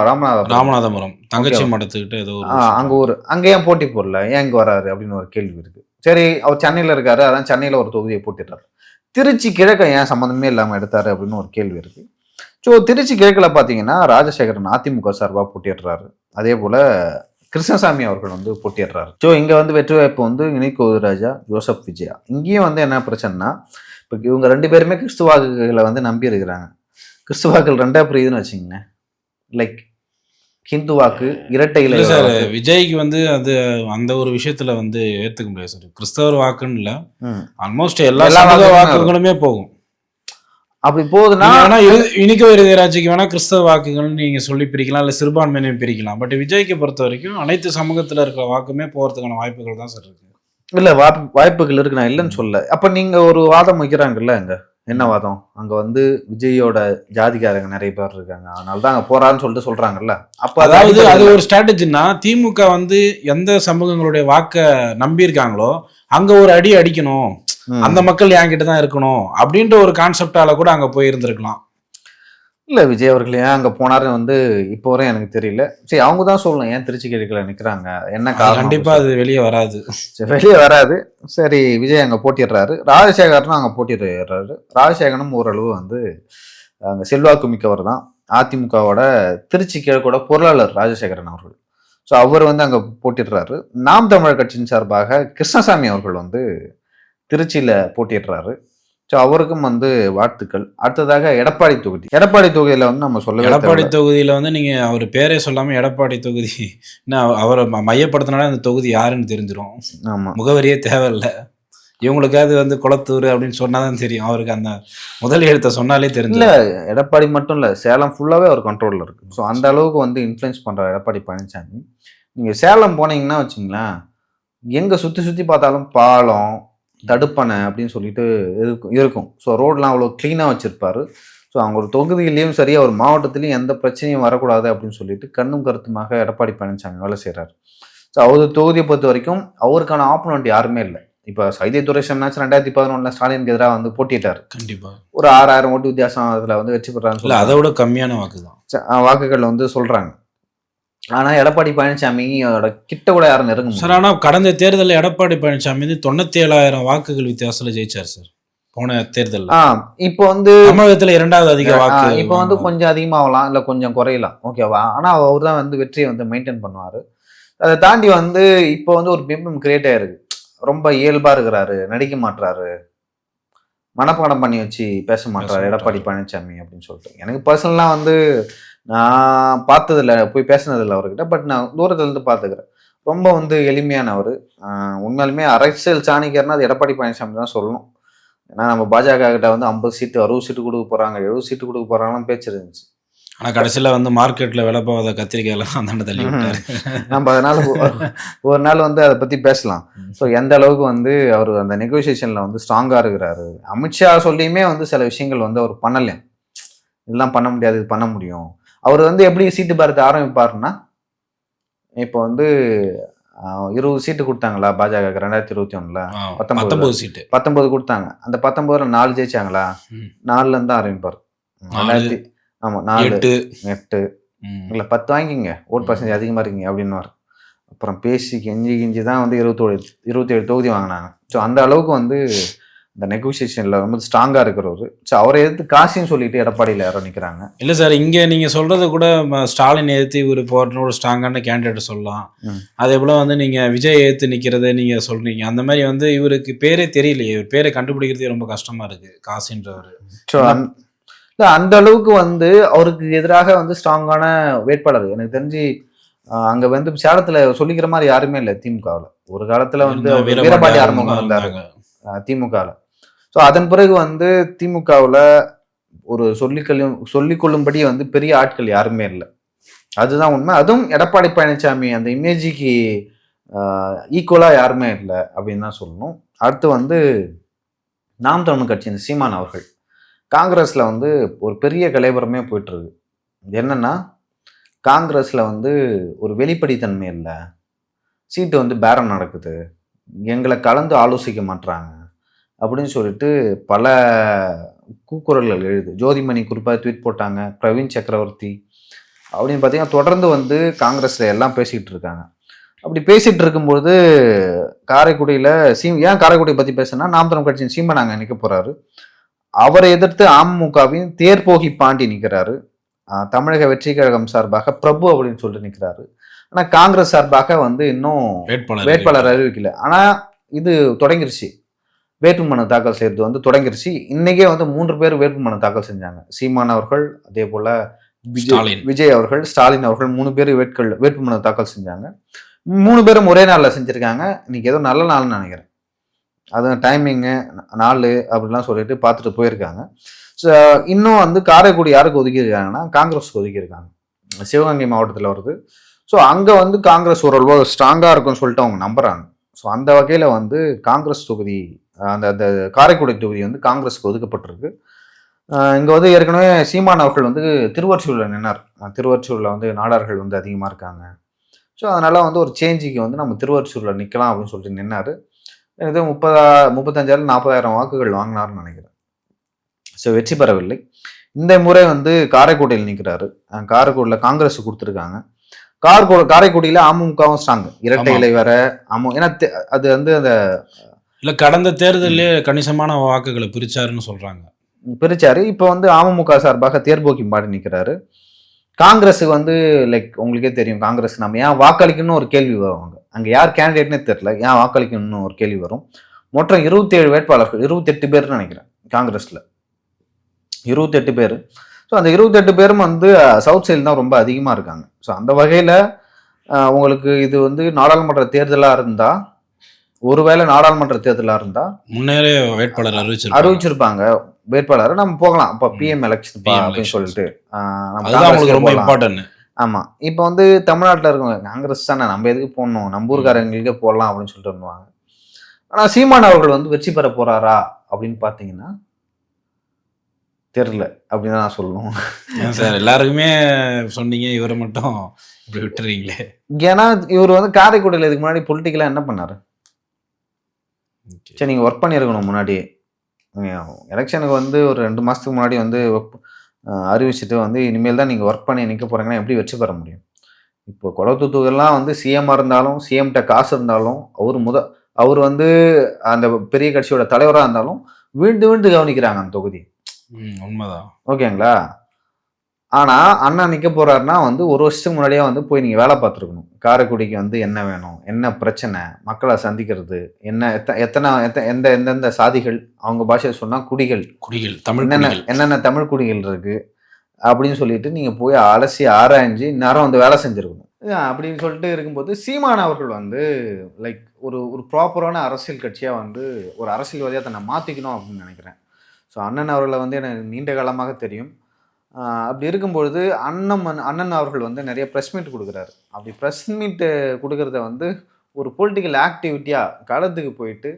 ராமநாதபுரம் தங்கச்சி மடத்துக்கிட்ட ஏதோ அங்க ஊர். அங்க ஏன் போட்டி போடல? ஏன் இங்க வராரு அப்படின்னு ஒரு கேள்வி இருக்கு. சரி, அவர் சென்னையில இருக்காரு, அதான் சென்னையில ஒரு தொகுதியை போட்டிடுறாரு. திருச்சி கிழக்க ஏன் சம்மந்தமே இல்லாம எடுத்தாரு அப்படின்னு ஒரு கேள்வி இருக்கு. ஸோ திருச்சி கிழக்கில் பார்த்தீங்கன்னா ராஜசேகரன் அதிமுக சார்பாக போட்டிடுறாரு. அதே போல கிருஷ்ணசாமி அவர்கள் வந்து போட்டிடுறாரு. ஸோ இங்கே வந்து வெற்றி வாய்ப்பு வந்து இனிக்கோ ராஜா, ஜோசப் விஜயா. இங்கேயும் வந்து என்ன பிரச்சனைனா, இப்போ இவங்க 2 பேருமே கிறிஸ்துவாக்குகளை வந்து நம்பி இருக்கிறாங்க. கிறிஸ்துவாக்கள் 2ஆ பிரியுதுன்னு வச்சுங்களேன். லைக் ஹிந்து வாக்கு இரட்டையில. சார் விஜய்க்கு வந்து அது அந்த ஒரு விஷயத்துல வந்து ஏற்றுக்க முடியாது சார். கிறிஸ்தவர் வாக்குன்னு இல்லை, ஆல்மோஸ்ட் எல்லா வாக்குகளுமே போகும். அப்படி போகுதுன்னா இனிக்கோ ராஜிக்கு வேணா கிறிஸ்தவ வாக்குகள்னு நீங்க சொல்லி பிரிக்கலாம், இல்லை சிறுபான்மையினையும் பிரிக்கலாம். பட் விஜய்க்கு பொறுத்த வரைக்கும் அனைத்து சமூகத்துல இருக்கிற வாக்குமே போறதுக்கான வாய்ப்புகள் தான் சார் இருக்கு. இல்ல வாய்ப்புகள் இருக்கு, நான் இல்லைன்னு சொல்ல. அப்ப நீங்க ஒரு வாதம் வைக்கிறாங்கல்ல, அங்க என்ன வாதம்? அங்க வந்து விஜயோட ஜாதிக்காரங்க நிறைய பேர் இருக்காங்க, அதனாலதான் அங்க போறான்னு சொல்லிட்டு சொல்றாங்கல்ல. அப்ப அதாவது அது ஒரு ஸ்ட்ராட்டஜின்னா, திமுக வந்து எந்த சமூகங்களுடைய வாக்க நம்பி இருக்காங்களோ அங்க ஒரு அடி அடிக்கணும், அந்த மக்கள் என்கிட்ட தான் இருக்கணும் அப்படின்ற ஒரு கான்செப்டால கூட அங்க போய் இருந்திருக்கலாம். இல்ல விஜய் அவர்கள் ஏன் அங்க போனாருன்னு வந்து இப்போ வரை எனக்கு தெரியல. சரி, அவங்க தான் சொல்லணும் ஏன் திருச்சி கிழக்கில் நிக்கிறாங்க, என்ன காரணம். கண்டிப்பா அது வெளியே வராது. வெளியே வராது. சரி, விஜய் அங்க போட்டிடுறாரு. ராஜசேகரனும் அங்க போட்டிடுறாரு. ராஜசேகரனும் ஓரளவு வந்து அங்க செல்வாக்கு மிக்கவர் தான். அதிமுகவோட திருச்சி கிழக்கோட பொருளாளர் ராஜசேகரன் அவர்கள். ஸோ அவர் வந்து அங்க போட்டிடுறாரு. நாம் தமிழர் கட்சியின் சார்பாக கிருஷ்ணசாமி அவர்கள் வந்து திருச்சியில போட்டிடுறாரு. ஸோ அவருக்கும் வந்து வாழ்த்துக்கள். அடுத்ததாக எடப்பாடி தொகுதியில் வந்து நம்ம சொல்ல, எடப்பாடி தொகுதியில் வந்து நீங்கள் அவர் பேரே சொல்லாமல் எடப்பாடி தொகுதி என்ன அவரை மையப்படுத்தினாலே அந்த தொகுதி யாருன்னு தெரிஞ்சிடும். ஆமாம், முகவரியே தேவையில்லை. இவங்களுக்காவது வந்து குளத்தூர் அப்படின்னு சொன்னாதான் தெரியும். அவருக்கு அந்த முதல் எழுத்தை சொன்னாலே தெரியும். இல்லை எடப்பாடி மட்டும் இல்லை, சேலம் ஃபுல்லாகவே அவர் கண்ட்ரோலில் இருக்கு. ஸோ அந்த அளவுக்கு வந்து இன்ஃப்ளூயன்ஸ் பண்ணுற எடப்பாடி பழனிசாமி. நீங்கள் சேலம் போனீங்கன்னா வச்சுங்களேன், எங்கே சுற்றி பார்த்தாலும் பாலம், தடுப்பணை அப்படின்னு சொல்லிட்டு இருக்கும். ஸோ ரோடெலாம் அவ்வளோ க்ளீனாக வச்சுருப்பாரு. ஸோ அவங்க ஒரு தொகுதியிலையும் சரி, அவர் மாவட்டத்திலையும் எந்த பிரச்சனையும் வரக்கூடாது அப்படின்னு சொல்லிட்டு கண்ணும் கருத்துமாக எடப்பாடி பழனிசாமி வேலை செய்கிறார். ஸோ அவர் தொகுதியை பொறுத்த வரைக்கும் அவருக்கான ஆப்போனண்ட் யாருமே இல்லை. இப்போ சைதை துரைசன்னாச்சும் 2011 ஸ்டாலினுக்கு எதிராக வந்து போட்டிட்டார். கண்டிப்பாக ஒரு 6000 ஓட்டு வித்தியாசம் அதில் வந்து வெற்றி பெறான்னு அதை விட கம்மியான வாக்கு தான் வாக்குகள் வந்து சொல்கிறாங்க. ஆனா எடப்பாடி பழனிசாமியோட கிட்ட கூட யாரும் நெருங்க சார். ஆனா கடந்த தேர்தலில் எடப்பாடி பழனிசாமி வந்து 97,000 வாக்குகள் வித்தியாசத்துல ஜெயிச்சார் சார் போன தேர்தல். இப்போ வந்து தமிழகத்துல 2வது அதிக வாக்கு. இப்போ வந்து கொஞ்சம் அதிகமாகலாம், இல்லை கொஞ்சம் குறையலாம், ஓகேவா? ஆனா அவர் தான் வந்து வெற்றியை வந்து மெயின்டைன் பண்ணுவாரு. அதை தாண்டி வந்து இப்போ வந்து ஒரு பிம்பம் கிரியேட் ஆயிருக்கு. ரொம்ப இயல்பா இருக்கிறாரு, நடிக்க மாட்டாரு, மனப்பாடம் பண்ணி வச்சு பேச மாட்டாரு எடப்பாடி பழனிசாமி அப்படின்னு சொல்லிட்டு. எனக்கு பர்சனலாக வந்து நான் பார்த்ததில்ல, போய் பேசினதில்லை அவர்கிட்ட. பட் நான் தூரத்துலேருந்து பார்த்துக்கிறேன். ரொம்ப வந்து எளிமையானவர். உண்மையாலுமே அரசியல் சாணிக்கிறனா அது எடப்பாடி பழனிசாமி தான் சொல்லணும். ஏன்னா நம்ம பாஜக கிட்ட வந்து 50 சீட்டு 60 சீட்டு கொடுக்க போகிறாங்க, 70 சீட்டு கொடுக்க போகிறாங்கன்னு பேச்சு இருந்துச்சு. ஆனால் கடைசியில் வந்து மார்க்கெட்டில் விலை போகாத கத்திரிக்காயெல்லாம் அந்த தள்ளி விட்டாரு. நம்ம அதனால ஒரு நாள் வந்து அதை பற்றி பேசலாம். ஸோ எந்த அளவுக்கு வந்து அவர் அந்த நெகோசியேஷனில் வந்து ஸ்ட்ராங்காக இருக்கிறாரு. அமித்ஷா சொல்லியுமே வந்து சில விஷயங்கள் வந்து அவர் பண்ணலையும். இதெல்லாம் பண்ண முடியாது, இது பண்ண முடியும். அவர் வந்து எப்படி சீட்டு பார்த்து ஆரம்பிப்பாருன்னா, இப்போ வந்து 20 சீட்டு கொடுத்தாங்களா பாஜக 2021ல்? 19 சீட்டு 19 கொடுத்தாங்க. அந்த 19ல் 4 ஜெயிச்சாங்களா? 4ல இருந்து தான் ஆரம்பிப்பார். 2000 ஆமாம் 4 8 இல்லை 10 வாங்கிங்க, ஓட் பர்சன்டேஜ் அதிகமாக இருக்கீங்க அப்படின்னுவார். அப்புறம் பேசி கெஞ்சி தான் வந்து 27 தொகுதி வாங்கினாங்க. ஸோ அந்த அளவுக்கு வந்து இந்த நெகோசியேஷனில் ரொம்ப ஸ்ட்ராங்காக இருக்கிறவர். ஸோ அவரை எதிர்த்து காசின்னு சொல்லிட்டு எடப்பாடியில் யாரோ நிற்கிறாங்க. இல்லை சார், இங்கே நீங்கள் சொல்கிறது கூட ஸ்டாலின் எதிர்த்து இவர் போகிற ஒரு ஸ்ட்ராங்கான கேண்டிடேட் சொல்லலாம். அதே போல் வந்து நீங்கள் விஜய் எதிர்த்து நிற்கிறத நீங்கள் சொல்கிறீங்க. அந்த மாதிரி வந்து இவருக்கு பேரே தெரியலையே, இவர் பேரை கண்டுபிடிக்கிறதே ரொம்ப கஷ்டமாக இருக்குது காசின்றவர். ஸோ இல்லை அந்த அளவுக்கு வந்து அவருக்கு எதிராக வந்து ஸ்ட்ராங்கான வேட்பாளர் எனக்கு தெரிஞ்சு அங்கே வந்து சேலத்தில் சொல்லிக்கிற மாதிரி யாருமே இல்லை திமுகவில். ஒரு காலத்தில் வந்து வீரபாண்டி ஆறுமுகம் இருந்தார் திமுகவில். ஸோ அதன் பிறகு வந்து திமுகவில் ஒரு சொல்லிக்கொள்ளும்படி வந்து பெரிய ஆட்கள் யாருமே இல்லை. அதுதான் உண்மை. அதுவும் எடப்பாடி பழனிசாமி அந்த இமேஜுக்கு ஈக்குவலாக யாருமே இல்லை அப்படின்னு தான் சொல்லணும். அடுத்து வந்து நாம் தமிழ் கட்சியின் சீமான் அவர்கள் காங்கிரஸில் வந்து ஒரு பெரிய கலைவரமே போயிட்டுருக்கு. என்னன்னா காங்கிரஸில் வந்து ஒரு வெளிப்படைத்தன்மை இல்லை, சீட்டு வந்து பேரம் நடக்குது, எங்களை கலந்து ஆலோசிக்க மாட்டுறாங்க அப்படின்னு சொல்லிட்டு பல கூக்குரல்கள் எழுது. ஜோதிமணி குறிப்பாக ட்வீட் போட்டாங்க, பிரவீன் சக்கரவர்த்தி அப்படின்னு பார்த்தீங்கன்னா தொடர்ந்து வந்து காங்கிரஸில் எல்லாம் பேசிக்கிட்டு இருக்காங்க. அப்படி பேசிகிட்டு இருக்கும்போது காரைக்குடியில் ஏன் காரைக்குடியை பற்றி பேசுனா நாம் தமிழ் கட்சியின் சீமான் அங்கே நிற்க போகிறாரு. அவரை எதிர்த்து அமமுகவின் தேர்போகி பாண்டி நிற்கிறாரு. தமிழக வெற்றி கழகம் சார்பாக பிரபு அப்படின்னு சொல்லிட்டு நிற்கிறாரு. ஆனால் காங்கிரஸ் சார்பாக வந்து இன்னும் வேட்பாளர் அறிவிக்கல. ஆனால் இது தொடங்கிருச்சு, வேட்புமனு தாக்கல் செய்யறது வந்து தொடங்கிருச்சு. இன்னைக்கே வந்து 3 பேர் வேட்புமனு தாக்கல் செஞ்சாங்க. சீமான் அவர்கள், அதே போல விஜய் அவர்கள், ஸ்டாலின் அவர்கள் 3 பேர் வேட்புமனு தாக்கல் செஞ்சாங்க. 3 பேரும் ஒரே நாளில் செஞ்சுருக்காங்க. இன்னைக்கு ஏதோ நல்ல நாள்னு நினைக்கிறேன். அது டைமிங்கு நாள் அப்படிலாம் சொல்லிட்டு பார்த்துட்டு போயிருக்காங்க. ஸோ இன்னும் வந்து காரைக்குடி யாருக்கு ஒதுக்கியிருக்காங்கன்னா காங்கிரஸ்க்கு ஒதுக்கியிருக்காங்க. சிவகங்கை மாவட்டத்தில் வருது. ஸோ அங்கே வந்து காங்கிரஸ் ஓரளவு ஸ்ட்ராங்காக இருக்கும்னு சொல்லிட்டு அவங்க நம்புகிறாங்க. ஸோ அந்த வகையில் வந்து காங்கிரஸ் தொகுதி அந்த அந்த காரைக்குடி தொகுதி வந்து காங்கிரஸுக்கு ஒதுக்கப்பட்டிருக்கு. இங்கே வந்து ஏற்கனவே சீமான் அவர்கள் வந்து திருவொற்றியூரில் நின்னார். திருவொற்றியூரில் வந்து நாடார்கள் வந்து அதிகமாக இருக்காங்க. ஸோ அதனால் வந்து ஒரு சேஞ்சுக்கு வந்து நம்ம திருவொற்றியூரில் நிற்கலாம் அப்படின்னு சொல்லிட்டு நின்னார். இது 35,000 40,000 வாக்குகள் வாங்கினார்னு நினைக்கிறேன். ஸோ வெற்றி பெறவில்லை. இந்த முறை வந்து காரைக்குடியில் நிற்கிறாரு. காரைக்குடியில் காங்கிரஸ் கொடுத்துருக்காங்க. காரைக்குடியில் அமமுகவும் ஸ்ட்ராங், இரட்டை இலை வேற. ஏன்னா அது வந்து அந்த இல்லை கடந்த தேர்தலே கணிசமான வாக்குகளை பிரிச்சாருன்னு சொல்றாங்க. பிரிச்சாரு. இப்போ வந்து அமமுக சார்பாக தேர்போக்கி பாடி நிற்கிறாரு. காங்கிரஸுக்கு வந்து லைக் உங்களுக்கே தெரியும், காங்கிரஸ் நம்ம ஏன் வாக்களிக்கணும்னு ஒரு கேள்வி வரும். அங்கே யார் கேண்டிடேட்னே தெரியல, ஏன் வாக்களிக்கணும்னு ஒரு கேள்வி வரும். மொத்தம் 27 வேட்பாளர்கள், 28 பேர்னு நினைக்கிறேன் காங்கிரஸில், 28 பேர். ஸோ அந்த 28 பேரும் வந்து சவுத் சைடில் தான் ரொம்ப அதிகமாக இருக்காங்க. ஸோ அந்த வகையில் உங்களுக்கு இது வந்து நாடாளுமன்ற தேர்தலாக இருந்தால், ஒருவேளை நாடாளுமன்ற தேர்தலாக இருந்தால் முன்னேறே வேட்பாளர் அறிவிச்சிருப்பாங்க. வேட்பாளர் நம்ம போகலாம் அப்போ பிஎம் எலெக்ஷன் அப்படின்னு சொல்லிட்டு ரொம்ப இம்பார்ட்டன்ட். ஆமாம். இப்போ வந்து தமிழ்நாட்டில் இருக்கவங்க காங்கிரஸ் தானே, நம்ம எதுக்கு போடணும், நம்ம ஊருக்காரங்களுக்கே போடலாம் அப்படின்னு சொல்லிட்டு வருவாங்க. ஆனால் சீமான் அவர்கள் வந்து வெற்றி பெற போறாரா அப்படின்னு பார்த்தீங்கன்னா தெரியல அப்படின்னு தான் நான் சொல்லணும். சார் எல்லாருக்குமே சொன்னீங்க, இவரை மட்டும் இப்படி விட்டுறீங்களே. ஏன்னா இவர் வந்து காரைக்குடியில் இதுக்கு முன்னாடி பொலிட்டிக்கலாக என்ன பண்ணாரு? சரி, நீங்கள் ஒர்க் பண்ணியிருக்கணும் முன்னாடி. எலெக்ஷனுக்கு வந்து ஒரு 2 மாதத்துக்கு முன்னாடி வந்து அறிவிச்சுட்டு வந்து இனிமேல் தான் நீங்கள் ஒர்க் பண்ணி நிற்க போகிறீங்கன்னா எப்படி வெற்றி பெற முடியும்? இப்போ குளத்தூத்துக்கெல்லாம் வந்து சிஎம்மாக இருந்தாலும், சிஎம்கிட்ட காசு இருந்தாலும், அவர் வந்து அந்த பெரிய கட்சியோட தலைவராக இருந்தாலும் வீழ்ந்து கவனிக்கிறாங்க அந்த தொகுதி. உண்மைதான். ஓகேங்களா? ஆனால் அண்ணா நிற்க போகிறாருன்னா வந்து 1 வருஷத்துக்கு முன்னாடியே வந்து போய் நீங்கள் வேலை பார்த்துருக்கணும். காரைக்குடிக்கு வந்து என்ன வேணும், என்ன பிரச்சனை, மக்களை சந்திக்கிறது என்ன, எந்தெந்த சாதிகள், அவங்க பாஷையை சொன்னால் குடிகள் தமிழ் என்னென்ன தமிழ் குடிகள் இருக்குது அப்படின்னு சொல்லிட்டு நீங்கள் போய் அலசி ஆராய்ஞ்சு இந்நேரம் வந்து வேலை செஞ்சுருக்கணும். அப்படின்னு சொல்லிட்டு இருக்கும்போது சீமான் அவர்கள் வந்து லைக் ஒரு ப்ராப்பரான அரசியல் கட்சியாக வந்து ஒரு அரசியல்வாதியாக தன்னை மாற்றிக்கணும் அப்படின்னு நினைக்கிறேன். ஸோ அண்ணன் அவர்களை வந்து எனக்கு நீண்ட காலமாக தெரியும். அப்படி இருக்கும்பொழுது அண்ணன் அவர்கள் வந்து நிறைய ப்ரெஸ் மீட் கொடுக்குறாரு. அப்படி ப்ரெஸ் மீட்டு கொடுக்குறத வந்து ஒரு பொலிட்டிக்கல் ஆக்டிவிட்டியாக களத்துக்கு போயிட்டு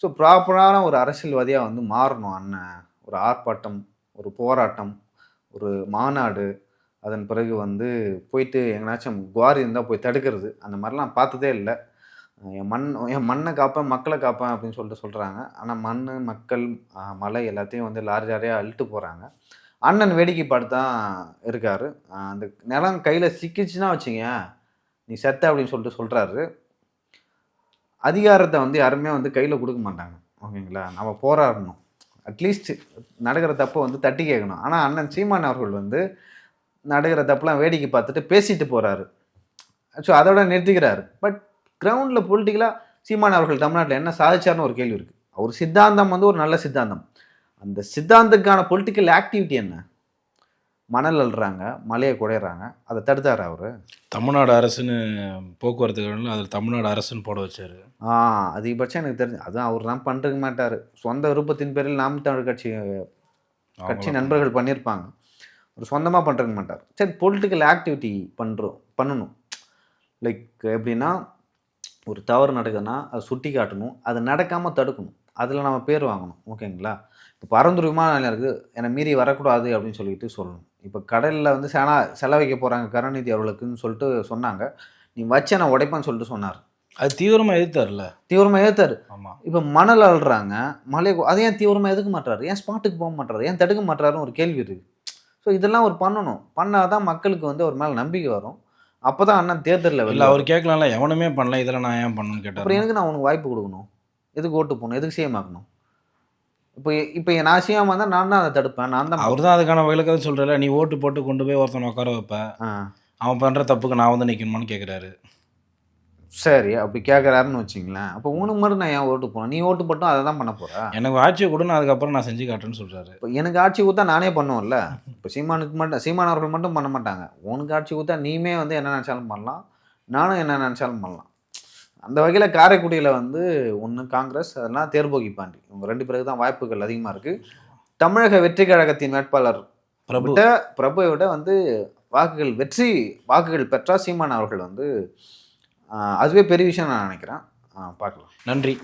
ஸோ ப்ராப்பரான ஒரு அரசியல்வாதியாக வந்து மாறணும் அண்ணன். ஒரு ஆர்ப்பாட்டம், ஒரு போராட்டம், ஒரு மாநாடு, அதன் பிறகு வந்து போயிட்டு எங்கேனாச்சும் குவாரி இருந்தால் போய் தடுக்கிறது, அந்த மாதிரிலாம் பார்த்ததே இல்லை. என் மண்ணை காப்பேன், மக்களை காப்பேன் அப்படின்னு சொல்லிட்டு சொல்கிறாங்க. ஆனால் மண், மக்கள், மலை எல்லாத்தையும் வந்து லாரியாக அழுட்டு போகிறாங்க. அண்ணன் வேடிக்கை பார்த்து தான் இருக்காரு. அந்த நிலம் கையில் சிக்கிச்சுன்னா வச்சுங்க நீ செத்த அப்படின்னு சொல்லிட்டு சொல்கிறாரு. அதிகாரத்தை வந்து யாருமே வந்து கையில் கொடுக்க மாட்டாங்க. ஓகேங்களா? நம்ம போராடணும். அட்லீஸ்ட் நடக்கிற தப்பை வந்து தட்டி கேட்கணும். ஆனால் அண்ணன் சீமான் அவர்கள் வந்து நடக்கிற தப்பெல்லாம் வேடிக்கை பார்த்துட்டு பேசிட்டு போகிறாரு. ஸோ அதோட நிறுத்திக்கிறாரு. பட் கிரவுண்டில் பொலிட்டிக்கலாக சீமான் அவர்கள் தமிழ்நாட்டில் என்ன சாதிச்சார்னு ஒரு கேள்வி இருக்குது. அவர் சித்தாந்தம் வந்து ஒரு நல்ல சித்தாந்தம். அந்த சித்தாந்தத்துக்கான பொலிட்டிக்கல் ஆக்டிவிட்டி என்ன? மணல் அள்ளுறாங்க, மலையை குடையிறாங்க, அதை தடுத்தார் அவர். தமிழ்நாடு அரசுன்னு போக்குவரத்து அதில் தமிழ்நாடு அரசுன்னு போட வச்சாரு. அதிகபட்சம் எனக்கு தெரிஞ்சு அதுவும் அவர் தான் பண்ணிருக்க மாட்டார். சொந்த விருப்பத்தின் பேரில் நாம் தமிழ் கட்சி நண்பர்கள் பண்ணியிருப்பாங்க. ஒரு சொந்தமாக பண்ணிருக்க மாட்டார். சரி, பொலிட்டிக்கல் ஆக்டிவிட்டி பண்ணணும். லைக் எப்படின்னா, ஒரு தவறு நடக்குதுன்னா அதை சுட்டி காட்டணும், அது நடக்காமல் தடுக்கணும், அதில் நம்ம பேர் வாங்கணும். ஓகேங்களா? இப்போ பரந்தூர் விமான நிலையம் இருக்குது, என்னை மீறி வரக்கூடாது அப்படின்னு சொல்லிட்டு சொல்லணும். இப்போ கடலில் வந்து செலவைக்க போகிறாங்க கருணாநிதி அவர்களுக்குன்னு சொல்லிட்டு சொன்னாங்க. நீ வச்ச நான் உடைப்பேன்னு சொல்லிட்டு சொன்னார். அது தீவிரமாக எதிர்த்தார்ல. தீவிரமாக எதிர்த்தாரு. ஆமாம். இப்போ மணல் அள்ளுறாங்க, மலையை அதை ஏன் தீவிரமாக எதுக்க மாட்டாரு? ஏன் ஸ்பாட்டுக்கு போக மாட்டாரு? ஏன் தடுக்க மாட்டாருன்னு ஒரு கேள்வி இருக்குது. ஸோ இதெல்லாம் ஒரு பண்ணணும். பண்ணால் தான் மக்களுக்கு வந்து ஒரு மேலே நம்பிக்கை வரும். அப்போ தான் அண்ணன் தேர்தலில் இல்லை அவர் கேட்கலாம்ல, எவனுமே பண்ணல, இதெல்லாம் நான் ஏன் பண்ணணும்னு கேட்டார். அப்புறம் எனக்கு நான் உனக்கு வாய்ப்பு கொடுக்கணும்? எதுக்கு ஓட்டு போகணும்? எதுக்கு சிஎம் ஆக்கணும்? இப்போ நான் சிஎம் வந்தால் நான் தான் அதை தடுப்பேன். நான் தான். அவர் தான் அதுக்கான விளக்கத்தை சொல்கிறல. நீ ஓட்டு போட்டு கொண்டு போய் ஒருத்தனை உட்கார வைப்பேன், அவன் பண்ணுற தப்புக்கு நான் வந்து நிற்கணுமான்னு கேட்குறாரு. சரி, அப்படி கேட்குறாருன்னு வச்சிங்களேன். அப்போ உனக்கு மட்டும் நான் ஏன் ஓட்டு போகணும்? நீ ஓட்டு போட்டும் அதை தான் பண்ண போகிறா? எனக்கு ஆட்சியை கொடுன்னு அதுக்கப்புறம் நான் செஞ்சு காட்டுறேன்னு சொல்கிறாரு. இப்போ எனக்கு ஆட்சி கொடுத்தா நானே பண்ணுவேன்ல. இப்போ சீமான் அவர்கள் மட்டும் பண்ண மாட்டாங்க. உனக்கு ஆட்சி கொடுத்தா நீமே வந்து என்ன நினச்சாலும் பண்ணலாம், நானும் என்ன நினச்சாலும் பண்ணலாம். அந்த வகையில் காரைக்குடியில் வந்து ஒன்று காங்கிரஸ், அதெல்லாம் தேர்போகி பாண்டி, இவங்க 2 பேருக்கு தான் வாய்ப்புகள் அதிகமாக இருக்குது. தமிழக வெற்றி கழகத்தின் வேட்பாளர் பிரபுவை விட வந்து வாக்குகள் பெற்றால் சீமான் அவர்கள் வந்து அதுவே பெரிய விஷயம் நான் நினைக்கிறேன். பார்க்கலாம். நன்றி.